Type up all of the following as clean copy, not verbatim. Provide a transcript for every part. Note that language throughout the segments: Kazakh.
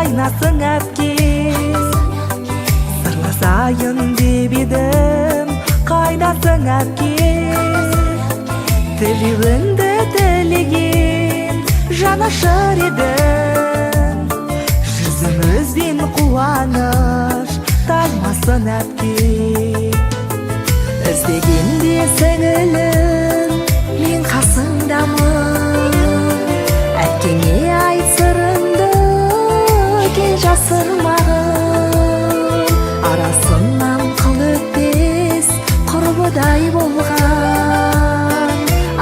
Кайнасын әпке сырласайын деп едім, қайдасың әпке? Тілеуіңді тілеген жанашыр едім, жүзімізден қуаныш таймасын әпке. Іздегенде сіңілім, мен қасыңдамын, әпкеңе айт сырыңды, кел жасырмағын. Арасынан қыл өтпес құрбыдай болған,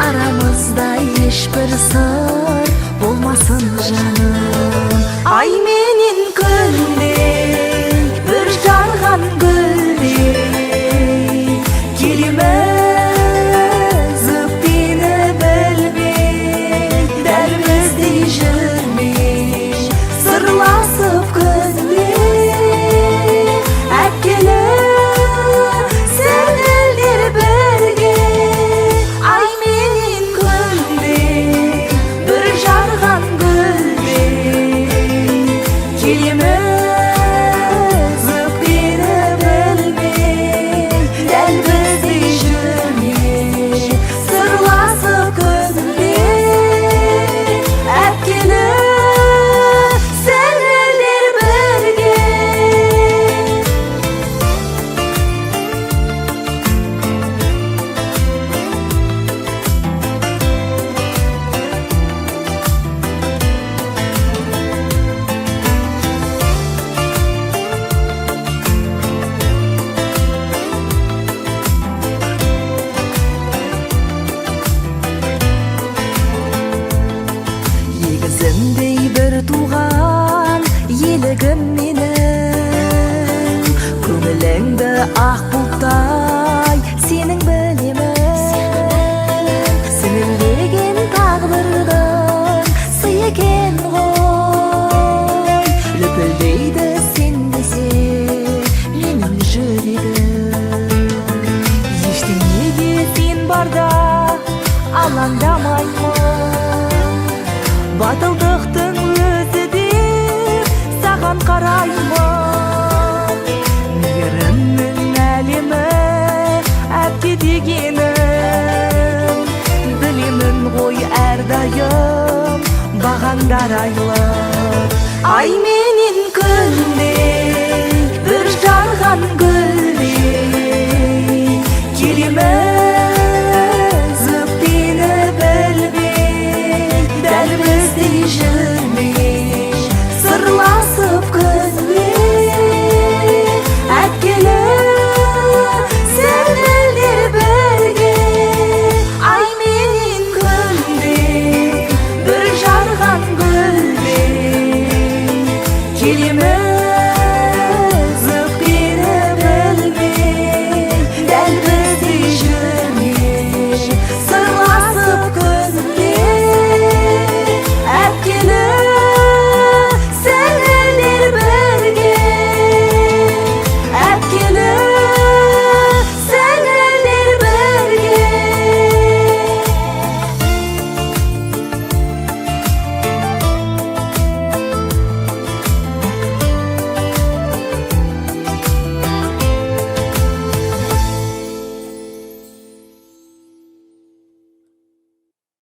арамызда ешбір сыр болмасын жаным. Ай менен күндей, бір жарған гүлдей, келеміз өкпені білмей, дәл біздей жүрмей, сырласып күнде. Әпкелі сіңілдер бірге, ай менен күндей, бір жарған гүлдей, келеміз өкпені білмей, дәл біздей жүрмей, сырласып күнде. Әпкелі сіңілдер бірге. Егізімдей бір туған елігім менің, көңіліңді ақ бұлттай сенің білемін. Сіңілдеген тағдырдың сый екен ғой, лүпілдейді сен десе менің жүрегім. Ештеңеге сен барда алаңдамаймын, батылдықтың өзі деп саған қараймын. Мейірімнің әлемі әпке дегенім, білемін ғой әрдайым бағаңдар айлы. Ай менен күндей, бір жарған гүлдей, келеміз өкпені білмей, дәл біздей жүрмей, сырласып күнде. Әпкелі сіңілдер бірге, ай менен күндей, бір жарған гүлдей, келеміз